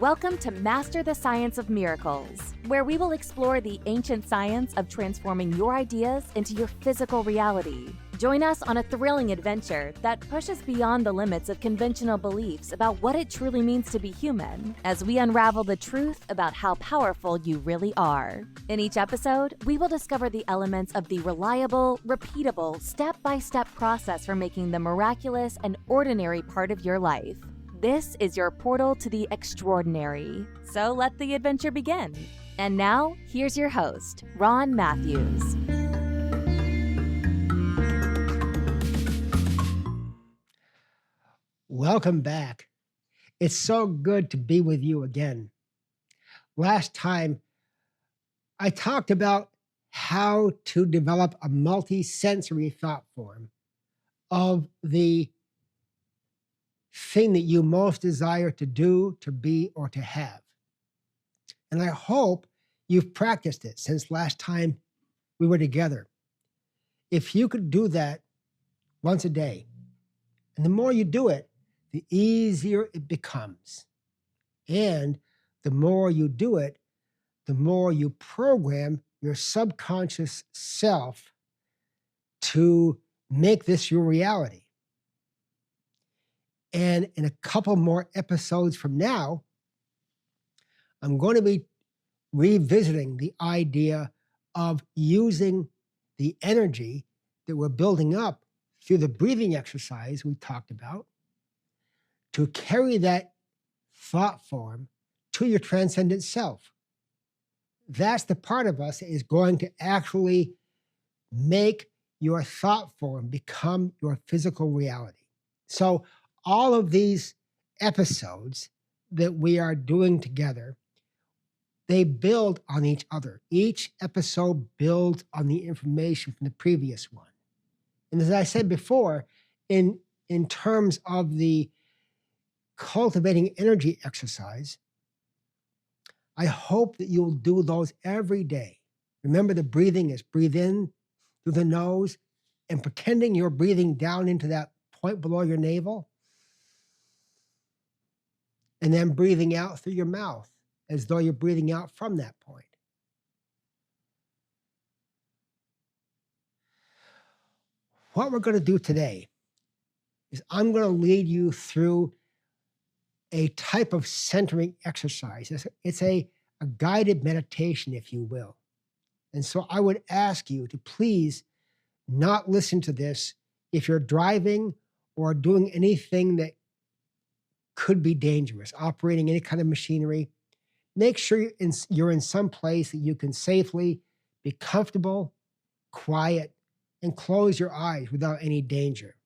Welcome to Master the Science of Miracles, where we will explore the ancient science of transforming your ideas into your physical reality. Join us on a thrilling adventure that pushes beyond the limits of conventional beliefs about what it truly means to be human, as we unravel the truth about how powerful you really are. In each episode, we will discover the elements of the reliable, repeatable, step-by-step process for making the miraculous and ordinary part of your life. This is your portal to the extraordinary. So let the adventure begin. And now, here's your host, Ron Matthews. Welcome back. It's so good to be with you again. Last time, I talked about how to develop a multi-sensory thought form of the thing that you most desire to do, to be, or to have. And I hope you've practiced it since last time we were together. If you could do that once a day, and the more you do it, the easier it becomes. And the more you do it, the more you program your subconscious self to make this your reality. And in a couple more episodes from now, I'm going to be revisiting the idea of using the energy that we're building up through the breathing exercise we talked about to carry that thought form to your transcendent self. That's the part of us that is going to actually make your thought form become your physical reality. So all of these episodes that we are doing together, they build on each other. Each episode builds on the information from the previous one. And as I said before, in terms of the cultivating energy exercise, I hope that you'll do those every day. Remember, the breathing is breathe in through the nose and pretending you're breathing down into that point below your navel, and then breathing out through your mouth as though you're breathing out from that point. What we're going to do today is I'm going to lead you through a type of centering exercise. It's a guided meditation, if you will. And so I would ask you to please not listen to this if you're driving or doing anything that could be dangerous, operating any kind of machinery. Make sure you're in some place that you can safely be comfortable, quiet, and close your eyes without any danger.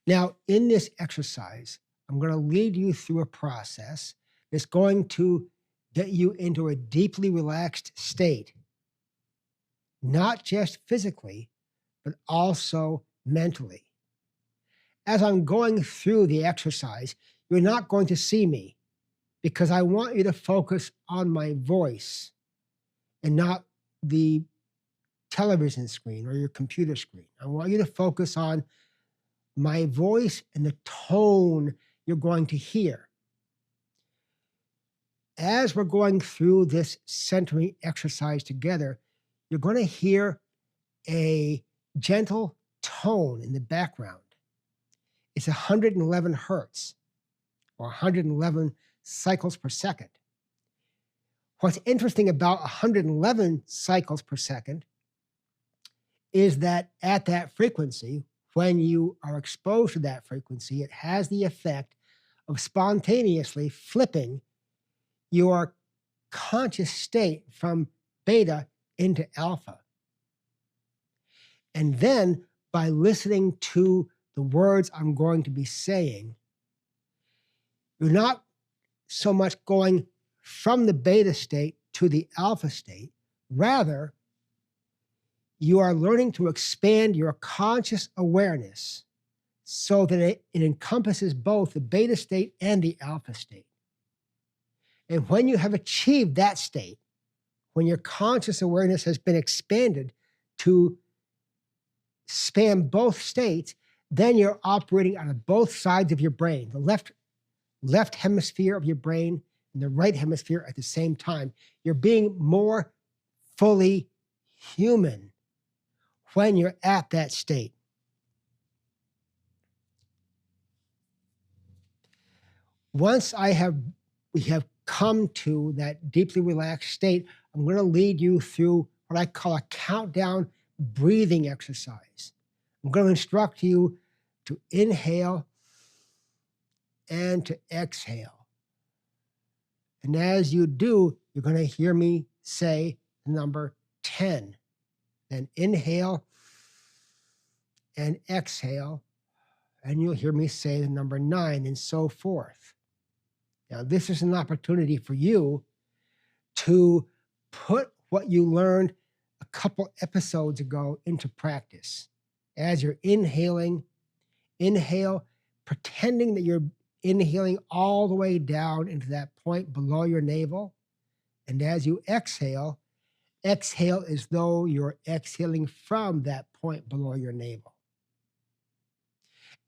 Now, in this exercise, I'm going to lead you through a process that's going to get you into a deeply relaxed state, not just physically, but also mentally. As I'm going through the exercise, you're not going to see me because I want you to focus on my voice and not the television screen or your computer screen. I want you to focus on my voice and the tone you're going to hear. As we're going through this centering exercise together, you're going to hear a gentle tone in the background. It's 111 hertz or 111 cycles per second. What's interesting about 111 cycles per second is that at that frequency, when you are exposed to that frequency, it has the effect of spontaneously flipping your conscious state from beta into alpha. And then by listening to the words I'm going to be saying, you're not so much going from the beta state to the alpha state. Rather, you are learning to expand your conscious awareness so that it encompasses both the beta state and the alpha state. And when you have achieved that state, when your conscious awareness has been expanded to span both states, then you're operating out of both sides of your brain, the left hemisphere of your brain and the right hemisphere at the same time. You're being more fully human when you're at that state. Once we have come to that deeply relaxed state, I'm going to lead you through what I call a countdown breathing exercise. I'm going to instruct you to inhale and to exhale. And as you do, you're going to hear me say the number 10. Then inhale and exhale, and you'll hear me say the number 9, and so forth. Now, this is an opportunity for you to put what you learned a couple episodes ago into practice. As you're inhaling, inhale, pretending that you're inhaling all the way down into that point below your navel. And as you exhale, exhale as though you're exhaling from that point below your navel.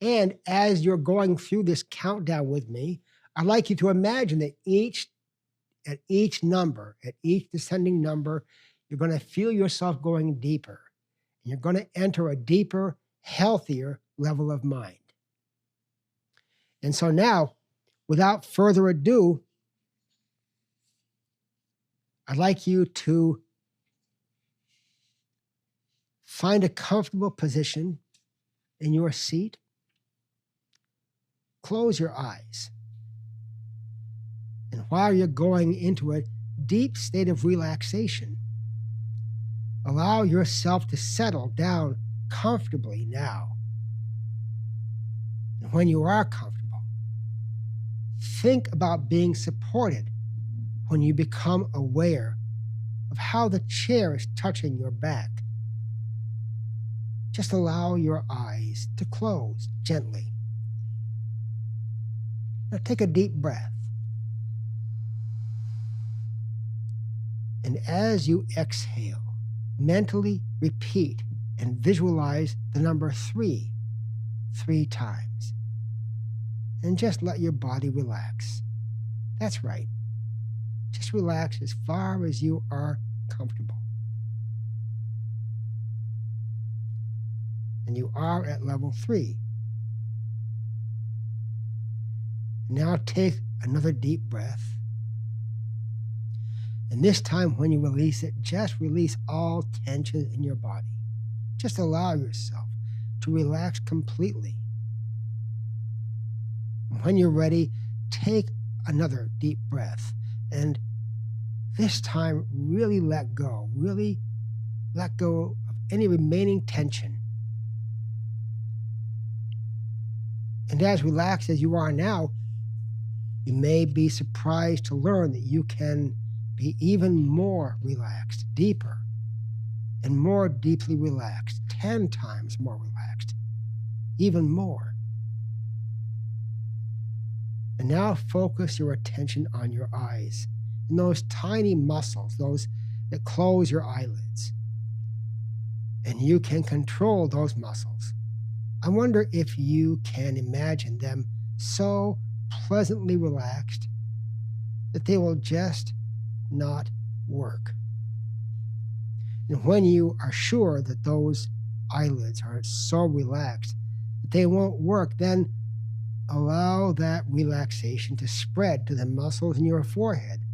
And as you're going through this countdown with me, I'd like you to imagine that at each descending number, you're going to feel yourself going deeper. And you're going to enter a deeper, healthier level of mind. And so now, without further ado, I'd like you to find a comfortable position in your seat. Close your eyes. And while you're going into a deep state of relaxation, allow yourself to settle down comfortably now. And when you are comfortable, think about being supported when you become aware of how the chair is touching your back. Just allow your eyes to close gently. Now take a deep breath. And as you exhale, mentally repeat and visualize the number 3 times. And just let your body relax. That's right. Just relax as far as you are comfortable. And you are at level 3. Now take another deep breath. And this time when you release it, just release all tension in your body. Just allow yourself to relax completely. When you're ready, take another deep breath. And this time, really let go. Really let go of any remaining tension. And as relaxed as you are now, you may be surprised to learn that you can be even more relaxed, deeper, and more deeply relaxed, 10 times more relaxed, even more. And now focus your attention on your eyes and those tiny muscles, those that close your eyelids. And you can control those muscles. I wonder if you can imagine them so pleasantly relaxed that they will just not work. And when you are sure that those eyelids are so relaxed that they won't work, then allow that relaxation to spread to the muscles in your forehead.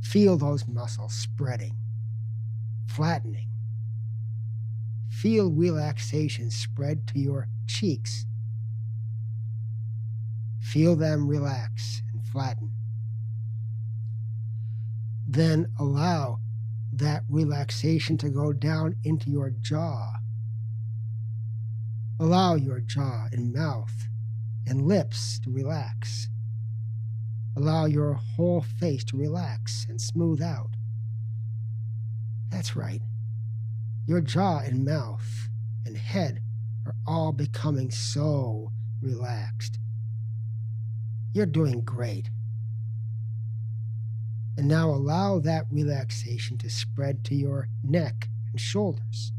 Feel those muscles spreading, flattening. Feel relaxation spread to your cheeks. Feel them relax and flatten. Then allow that relaxation to go down into your jaw. Allow your jaw and mouth and lips to relax. Allow your whole face to relax and smooth out. That's right. Your jaw and mouth and head are all becoming so relaxed. You're doing great. And now allow that relaxation to spread to your neck and shoulders.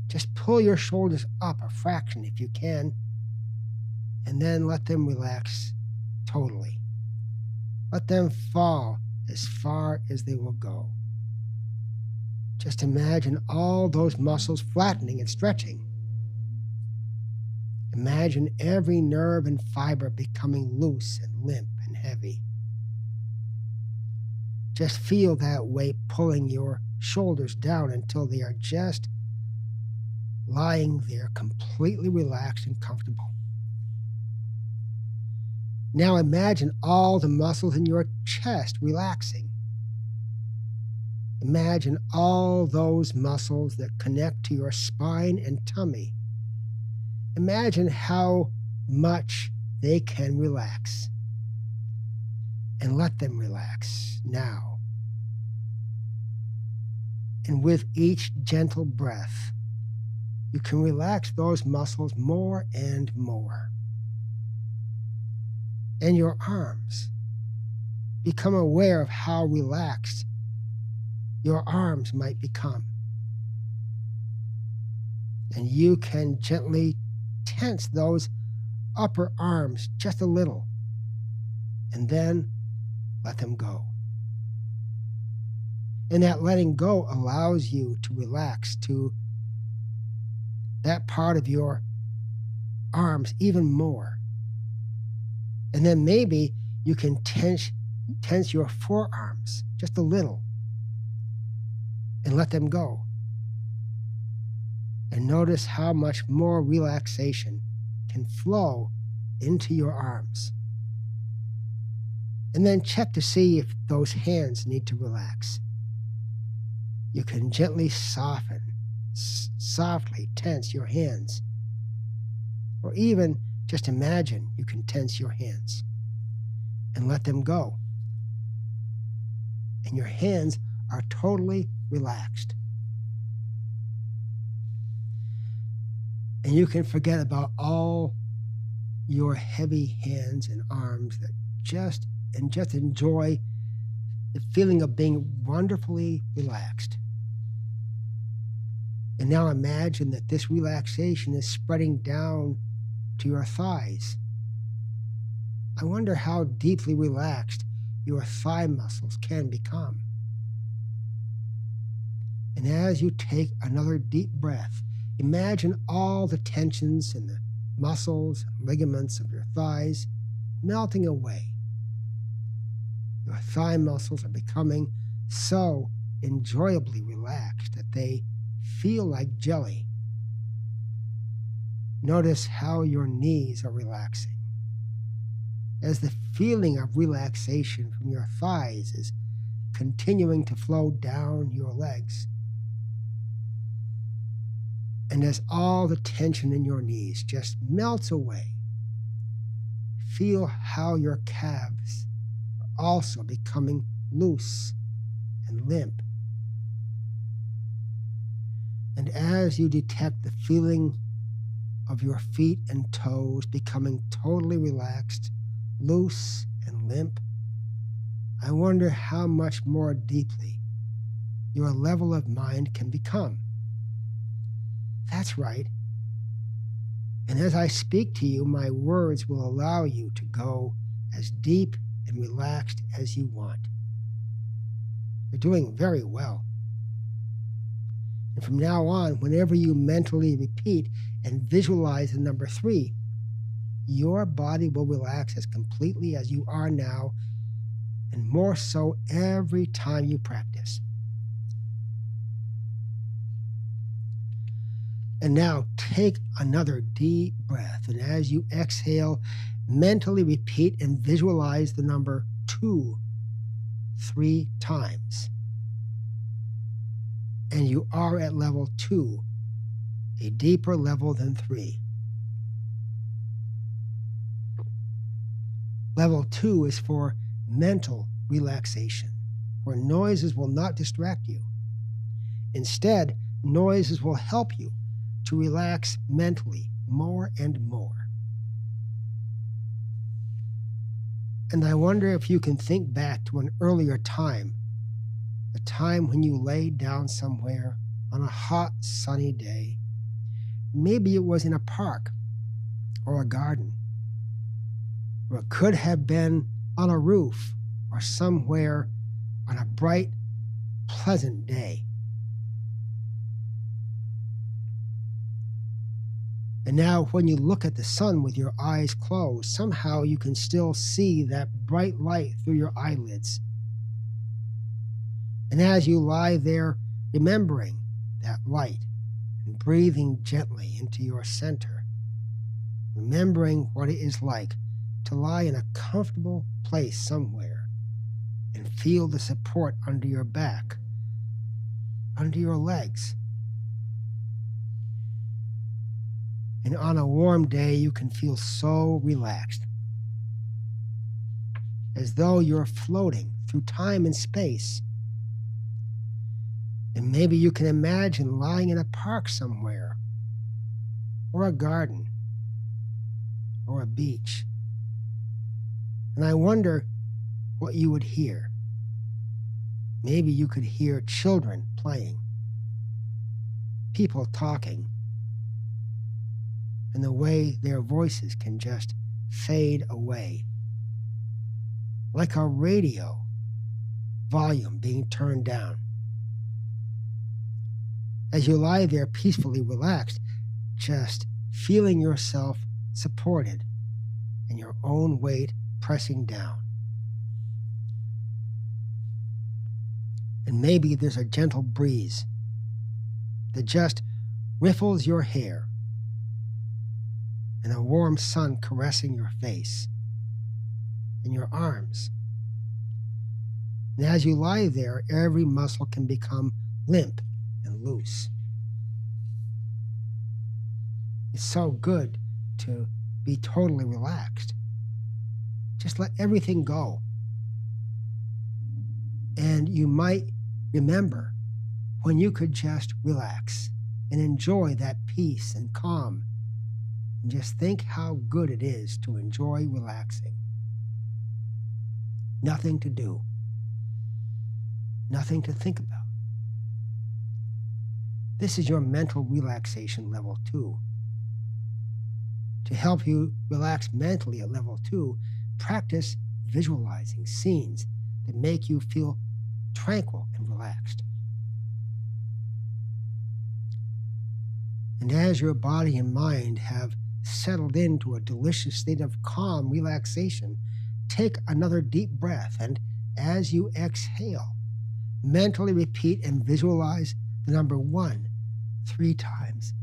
Just pull your shoulders up a fraction if you can, and then let them relax totally. Let them fall as far as they will go. Just imagine all those muscles flattening and stretching. Imagine every nerve and fiber becoming loose and limp and heavy. Just feel that weight pulling your shoulders down until they are just lying there completely relaxed and comfortable. Now imagine all the muscles in your chest relaxing. Imagine all those muscles that connect to your spine and tummy. Imagine how much they can relax. And let them relax now. And with each gentle breath, you can relax those muscles more and more. And your arms. Become aware of how relaxed your arms might become. And you can gently tense those upper arms just a little, and then let them go. And that letting go allows you to relax to that part of your arms even more. And then maybe you can tense your forearms just a little and let them go. And notice how much more relaxation can flow into your arms. And then check to see if those hands need to relax. You can gently softly tense your hands. Or even just imagine you can tense your hands and let them go. And your hands are totally relaxed. And you can forget about all your heavy hands and arms that just enjoy the feeling of being wonderfully relaxed. And now imagine that this relaxation is spreading down to your thighs. I wonder how deeply relaxed your thigh muscles can become. And as you take another deep breath, imagine all the tensions in the muscles and ligaments of your thighs melting away. Your thigh muscles are becoming so enjoyably relaxed that they feel like jelly. Notice how your knees are relaxing, as the feeling of relaxation from your thighs is continuing to flow down your legs. And as all the tension in your knees just melts away, feel how your calves are also becoming loose and limp. And as you detect the feeling of your feet and toes becoming totally relaxed, loose and limp, I wonder how much more deeply your level of mind can become. That's right. And as I speak to you, my words will allow you to go as deep and relaxed as you want. You're doing very well. And from now on, whenever you mentally repeat and visualize the number 3, your body will relax as completely as you are now, and more so every time you practice. And now take another deep breath, and as you exhale, mentally repeat and visualize the number 2 3 times. And you are at level 2, a deeper level than 3. Level 2 is for mental relaxation, where noises will not distract you. Instead, noises will help you to relax mentally more and more. And I wonder if you can think back to an earlier time, a time when you laid down somewhere on a hot, sunny day, Maybe it was in a park or a garden, or it could have been on a roof or somewhere on a bright, pleasant day. And now when you look at the sun with your eyes closed, somehow you can still see that bright light through your eyelids. And as you lie there remembering that light and breathing gently into your center, remembering what it is like to lie in a comfortable place somewhere and feel the support under your back, under your legs. And on a warm day, you can feel so relaxed, as though you're floating through time and space. And maybe you can imagine lying in a park somewhere, or a garden, or a beach. And I wonder what you would hear. Maybe you could hear children playing, people talking, and the way their voices can just fade away, like a radio volume being turned down. As you lie there peacefully relaxed, just feeling yourself supported and your own weight pressing down. And maybe there's a gentle breeze that just riffles your hair, and a warm sun caressing your face and your arms. And as you lie there, every muscle can become limp and loose. It's so good to be totally relaxed. Just let everything go. And you might remember when you could just relax and enjoy that peace and calm. And just think how good it is to enjoy relaxing. Nothing to do. Nothing to think about. This is your mental relaxation level 2. To help you relax mentally at level 2, practice visualizing scenes that make you feel tranquil and relaxed. And as your body and mind have settled into a delicious state of calm relaxation, take another deep breath, and as you exhale, mentally repeat and visualize the number 1 3 times.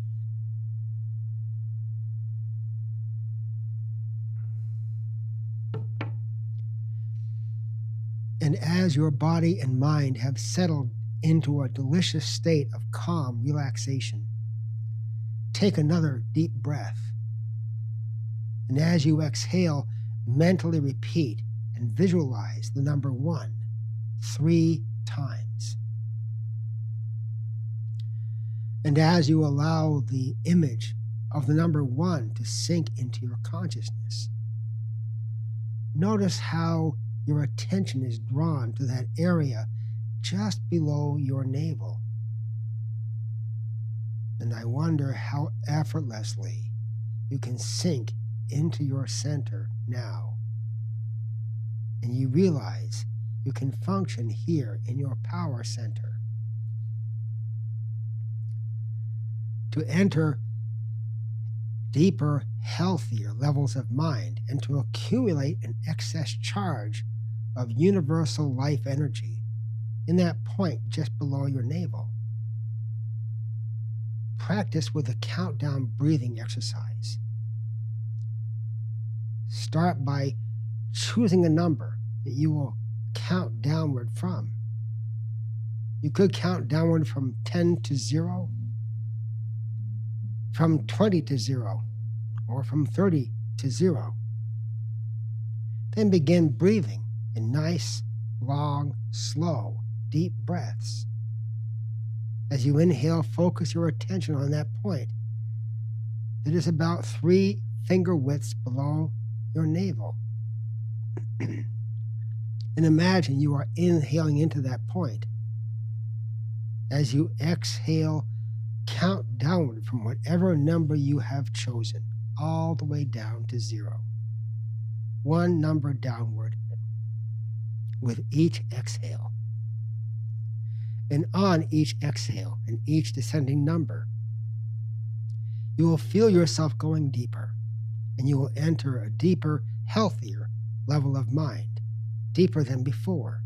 And as your body and mind have settled into a delicious state of calm relaxation, take another deep breath. And as you exhale, mentally repeat and visualize the number 1 3 times. And as you allow the image of the number 1 to sink into your consciousness, notice how your attention is drawn to that area just below your navel. And I wonder how effortlessly you can sink into your center now. And you realize you can function here in your power center. To enter deeper, healthier levels of mind and to accumulate an excess charge of universal life energy in that point just below your navel. Practice with a countdown breathing exercise. Start by choosing a number that you will count downward from. You could count downward from 10 to 0, from 20 to 0, or from 30 to 0. Then begin breathing in nice, long, slow, deep breaths. As you inhale, focus your attention on that point that is about 3 finger widths below your navel. And imagine you are inhaling into that point. As you exhale, Count downward from whatever number you have chosen, all the way down to 0. One number downward with each exhale. And on each exhale and each descending number, you will feel yourself going deeper, and you will enter a deeper, healthier level of mind, deeper than before.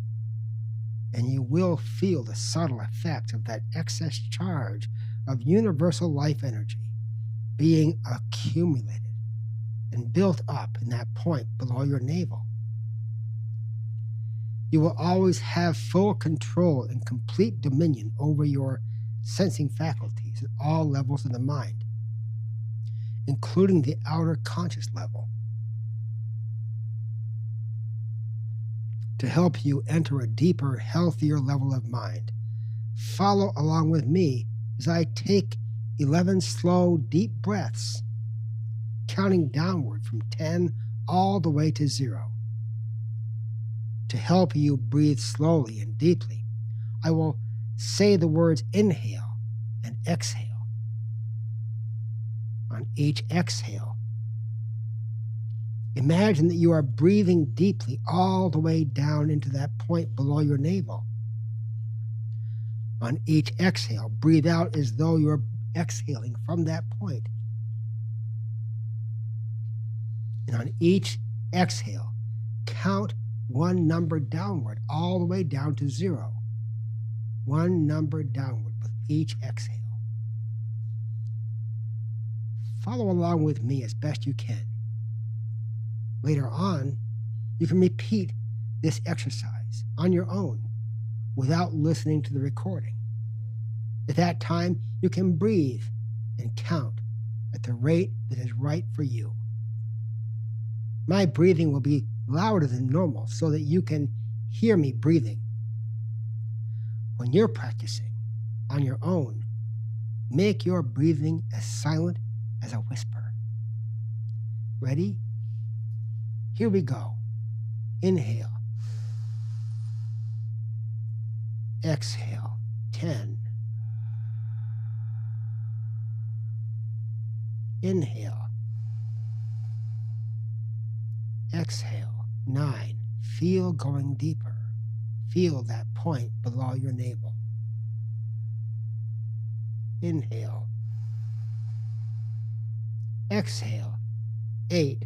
And you will feel the subtle effects of that excess charge of universal life energy being accumulated and built up in that point below your navel. You will always have full control and complete dominion over your sensing faculties at all levels of the mind, including the outer conscious level. To help you enter a deeper, healthier level of mind, follow along with me as I take 11 slow, deep breaths, counting downward from 10 all the way to 0. To help you breathe slowly and deeply, I will say the words inhale and exhale. On each exhale, imagine that you are breathing deeply all the way down into that point below your navel. On each exhale, breathe out as though you're exhaling from that point. And on each exhale, count one number downward, all the way down to 0. One number downward with each exhale. Follow along with me as best you can. Later on, you can repeat this exercise on your own without listening to the recording. At that time, you can breathe and count at the rate that is right for you. My breathing will be louder than normal so that you can hear me breathing. When you're practicing on your own, make your breathing as silent as a whisper. Ready? Here we go. Inhale. Exhale. 10. Inhale. Exhale. 9. Feel going deeper. Feel that point below your navel. Inhale. Exhale. 8.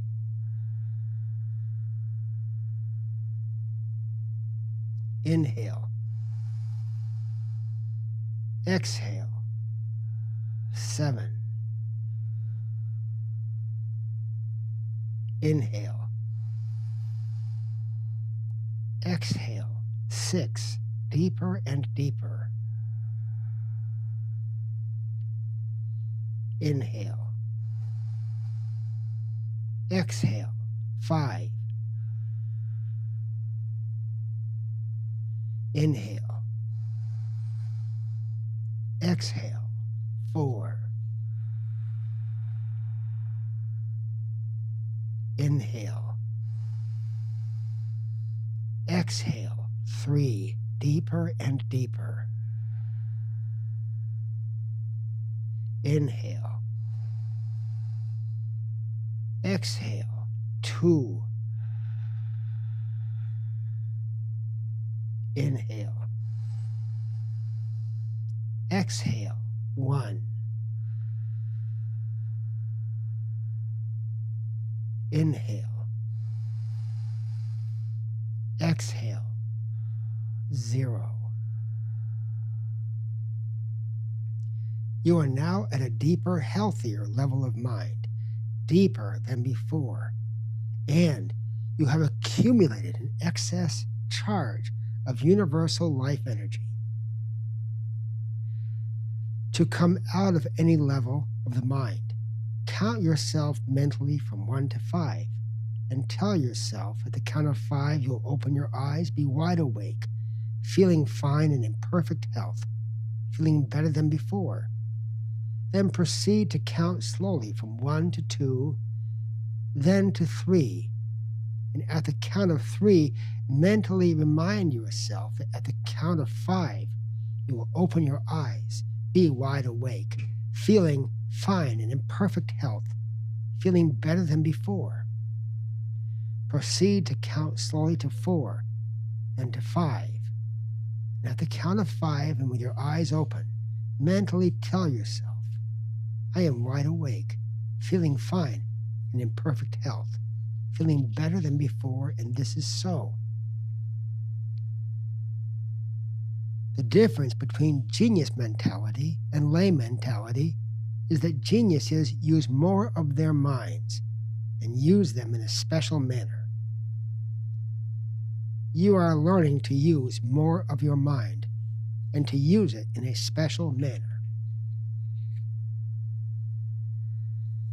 Inhale. Exhale. 7. Inhale. Exhale. 6. Deeper and deeper. Inhale. Exhale. 5. Inhale. Exhale. 4. Inhale. Exhale. 3. Deeper and deeper. Inhale. Exhale. 2. Inhale. Exhale. 1. Inhale. Exhale. 0. You are now at a deeper, healthier level of mind, deeper than before, and you have accumulated an excess charge of universal life energy. To come out of any level of the mind, count yourself mentally from 1 to 5 and tell yourself at the count of 5 you'll open your eyes, be wide awake, feeling fine and in perfect health, feeling better than before. Then proceed to count slowly from 1 to 2, then to 3. And at the count of 3, mentally remind yourself that at the count of 5, you will open your eyes, be wide awake, feeling fine and in perfect health, feeling better than before. Proceed to count slowly to 4 and to 5. And at the count of 5 and with your eyes open, mentally tell yourself, I am wide awake, feeling fine and in perfect health, feeling better than before, and this is so. The difference between genius mentality and lay mentality is that geniuses use more of their minds and use them in a special manner. You are learning to use more of your mind and to use it in a special manner.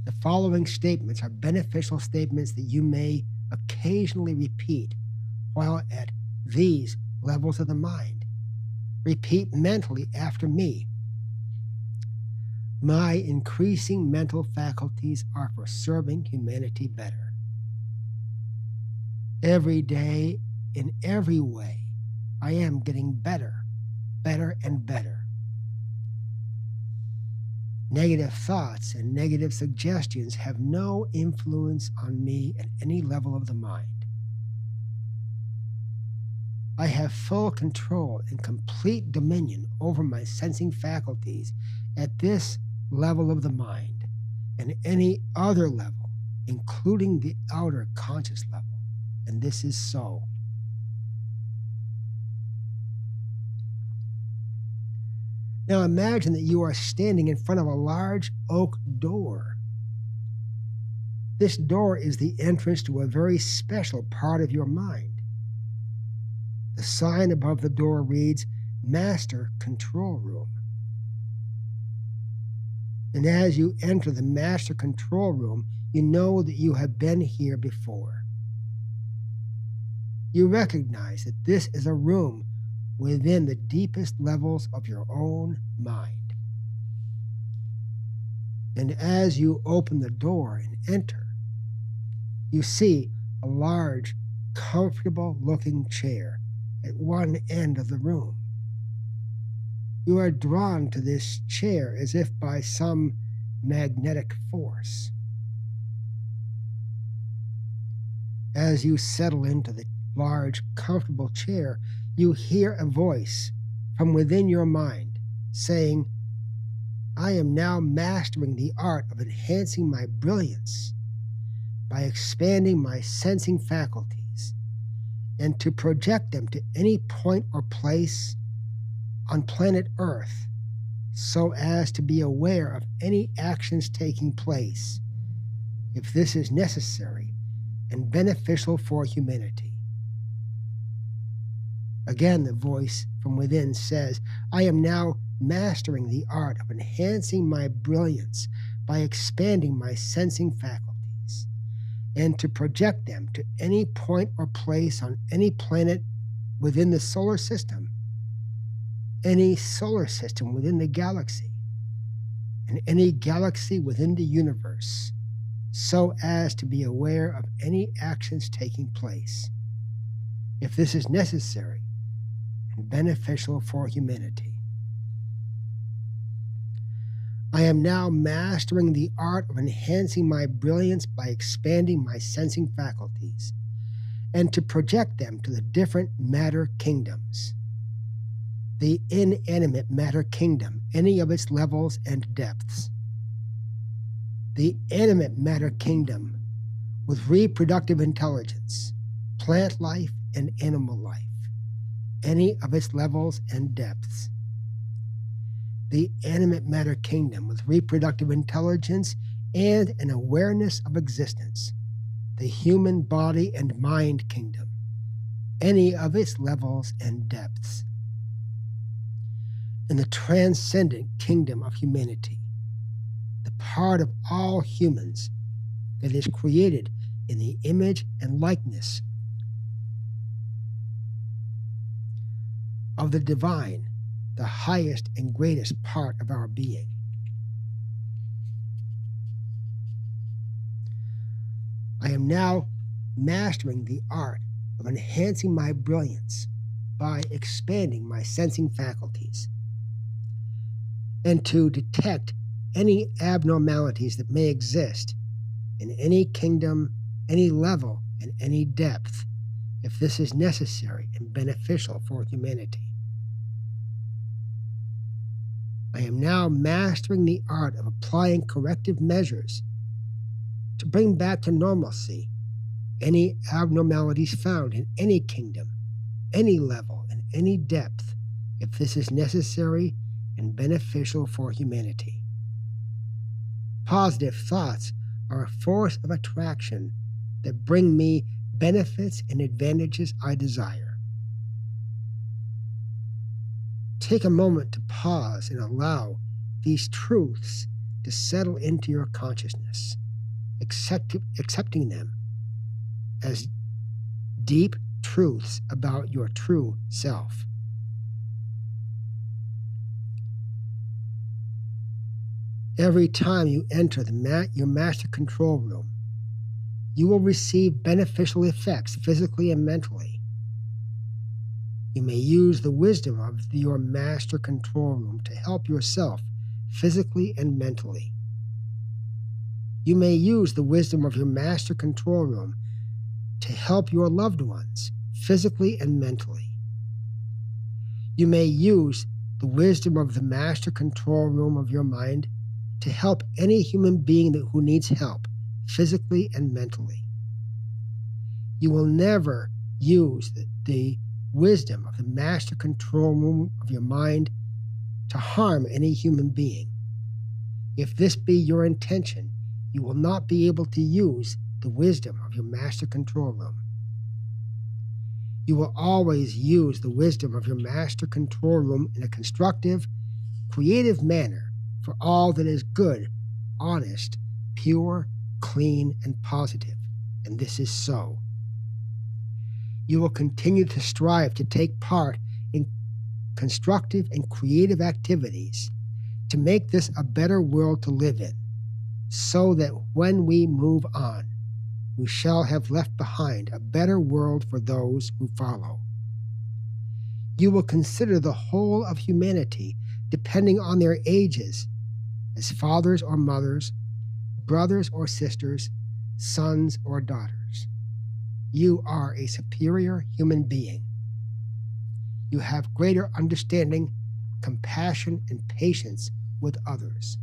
The following statements are beneficial statements that you may occasionally repeat while at these levels of the mind. Repeat mentally after me. My increasing mental faculties are for serving humanity better. Every day, in every way, I am getting better, better and better. Negative thoughts and negative suggestions have no influence on me at any level of the mind. I have full control and complete dominion over my sensing faculties at this level of the mind and any other level, including the outer conscious level, and this is so. Now imagine that you are standing in front of a large oak door. This door is the entrance to a very special part of your mind. The sign above the door reads, Master Control Room. And as you enter the Master Control Room, you know that you have been here before. You recognize that this is a room within the deepest levels of your own mind. And as you open the door and enter, you see a large, comfortable-looking chair at one end of the room. You are drawn to this chair as if by some magnetic force. As you settle into the large, comfortable chair, you hear a voice from within your mind saying, I am now mastering the art of enhancing my brilliance by expanding my sensing faculties and to project them to any point or place on planet Earth so as to be aware of any actions taking place, if this is necessary and beneficial for humanity. Again, the voice from within says, I am now mastering the art of enhancing my brilliance by expanding my sensing faculties and to project them to any point or place on any planet within the solar system, any solar system within the galaxy, and any galaxy within the universe, so as to be aware of any actions taking place, if this is necessary and beneficial for humanity. I am now mastering the art of enhancing my brilliance by expanding my sensing faculties and to project them to the different matter kingdoms. The inanimate matter kingdom, any of its levels and depths. The animate matter kingdom with reproductive intelligence, plant life and animal life, any of its levels and depths. The animate matter kingdom with reproductive intelligence and an awareness of existence, the human body and mind kingdom, any of its levels and depths. And the transcendent kingdom of humanity, the part of all humans that is created in the image and likeness of the divine, the highest and greatest part of our being. I am now mastering the art of enhancing my brilliance by expanding my sensing faculties and to detect any abnormalities that may exist in any kingdom, any level, and any depth, if this is necessary and beneficial for humanity. I am now mastering the art of applying corrective measures to bring back to normalcy any abnormalities found in any kingdom, any level, and any depth, if this is necessary and beneficial for humanity. Positive thoughts are a force of attraction that bring me benefits and advantages I desire. Take a moment to pause and allow these truths to settle into your consciousness, accepting them as deep truths about your true self. Every time you enter your master control room, you will receive beneficial effects physically and mentally. You may use the wisdom of your master control room to help yourself physically and mentally. You may use the wisdom of your master control room to help your loved ones physically and mentally. You may use the wisdom of the master control room of your mind to help any human being who needs help physically and mentally. You will never use the wisdom of the master control room of your mind to harm any human being. If this be your intention, you will not be able to use the wisdom of your master control room. You will always use the wisdom of your master control room in a constructive, creative manner for all that is good, honest, pure, clean, and positive, and this is so. You will continue to strive to take part in constructive and creative activities to make this a better world to live in, so that when we move on, we shall have left behind a better world for those who follow. You will consider the whole of humanity, depending on their ages, as fathers or mothers, brothers or sisters, sons or daughters. You are a superior human being. You have greater understanding, compassion, and patience with others.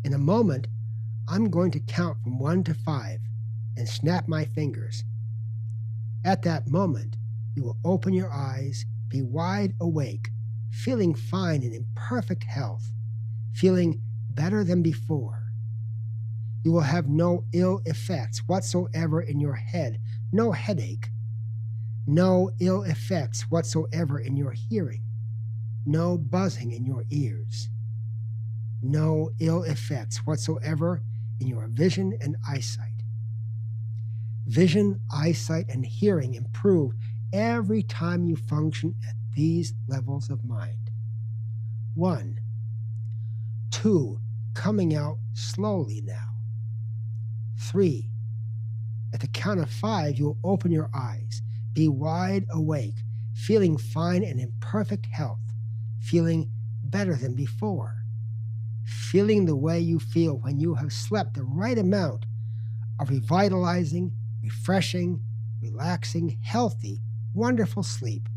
In a moment, I'm going to count from 1 to 5 and snap my fingers. At that moment, you will open your eyes, be wide awake, feeling fine and in perfect health, feeling better than before. You will have no ill effects whatsoever in your head, no headache, no ill effects whatsoever in your hearing, no buzzing in your ears, no ill effects whatsoever in your vision and eyesight. Vision, eyesight, and hearing improve every time you function at these levels of mind. 1, 2, coming out slowly now. 3, at the count of 5, you'll open your eyes, be wide awake, feeling fine and in perfect health, feeling better than before, feeling the way you feel when you have slept the right amount of revitalizing, refreshing, relaxing, healthy, wonderful sleep.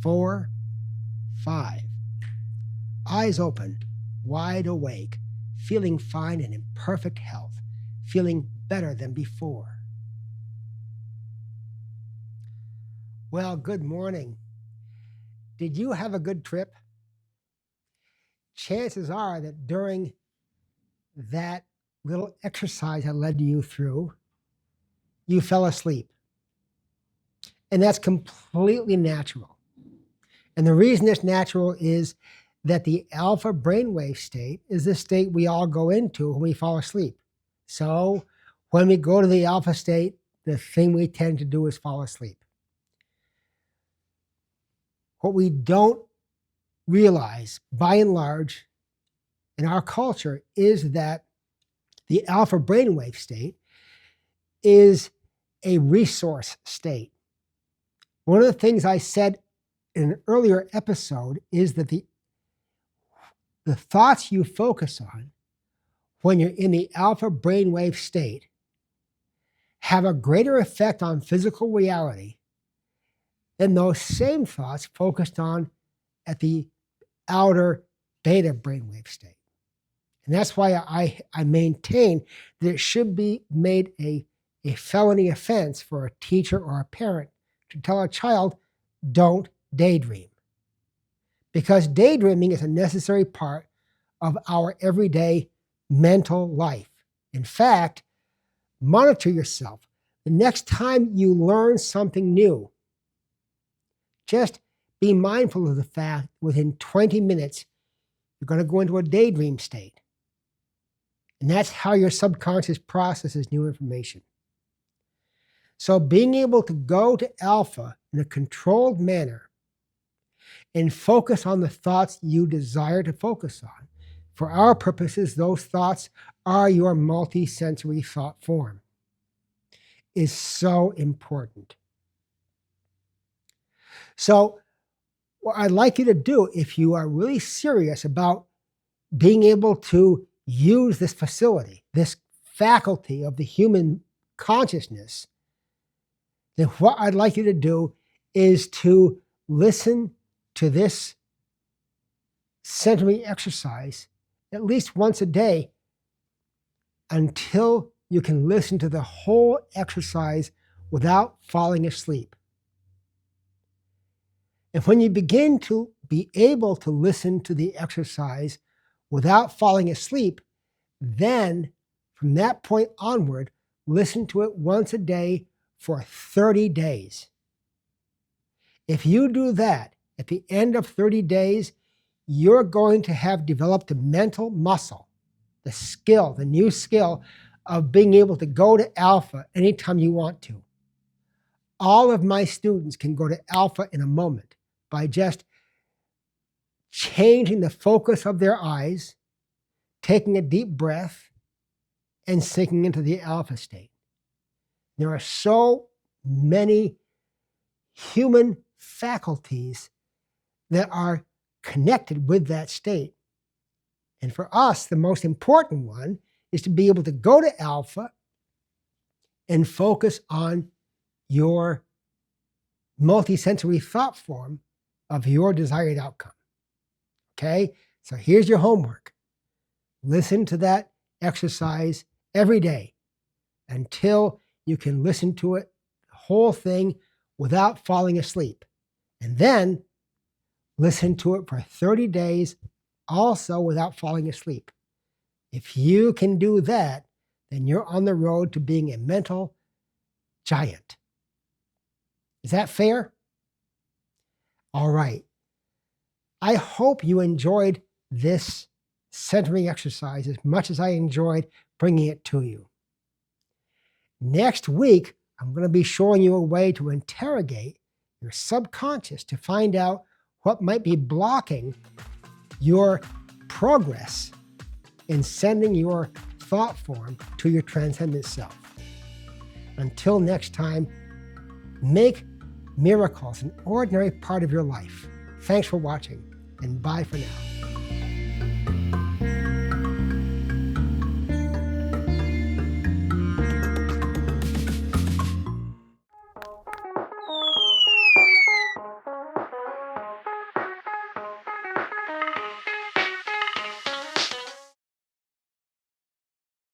4, 5, eyes open, wide awake, feeling fine and in perfect health, feeling better than before. Well, good morning. Did you have a good trip? Chances are that during that little exercise I led you through, you fell asleep. And that's completely natural. And the reason it's natural is that the alpha brainwave state is the state we all go into when we fall asleep. So when we go to the alpha state, the thing we tend to do is fall asleep. What we don't realize, by and large, in our culture is that the alpha brainwave state is a resource state. One of the things I said in an earlier episode is that the the thoughts you focus on when you're in the alpha brainwave state have a greater effect on physical reality than those same thoughts focused on at the outer beta brainwave state. And that's why I maintain that it should be made a felony offense for a teacher or a parent to tell a child, don't daydream. Because daydreaming is a necessary part of our everyday mental life. In fact, monitor yourself. The next time you learn something new, just be mindful of the fact within 20 minutes, you're going to go into a daydream state. And that's how your subconscious processes new information. So being able to go to alpha in a controlled manner and focus on the thoughts you desire to focus on. For our purposes, those thoughts are your multisensory thought form, is so important. So what I'd like you to do, if you are really serious about being able to use this facility, this faculty of the human consciousness, then what I'd like you to do is to listen to this centering exercise at least once a day until you can listen to the whole exercise without falling asleep. And when you begin to be able to listen to the exercise without falling asleep, then from that point onward, listen to it once a day for 30 days. If you do that, at the end of 30 days, you're going to have developed a mental muscle, the skill, the new skill of being able to go to alpha anytime you want to. All of my students can go to alpha in a moment by just changing the focus of their eyes, taking a deep breath, and sinking into the alpha state. There are so many human faculties that are connected with that state. And for us, the most important one is to be able to go to alpha and focus on your multisensory thought form of your desired outcome. Okay? So here's your homework. Listen to that exercise every day until you can listen to it, the whole thing, without falling asleep. And then listen to it for 30 days, also without falling asleep. If you can do that, then you're on the road to being a mental giant. Is that fair? All right. I hope you enjoyed this centering exercise as much as I enjoyed bringing it to you. Next week, I'm going to be showing you a way to interrogate your subconscious to find out what might be blocking your progress in sending your thought form to your transcendent self. Until next time, make miracles an ordinary part of your life. Thanks for watching, and bye for now.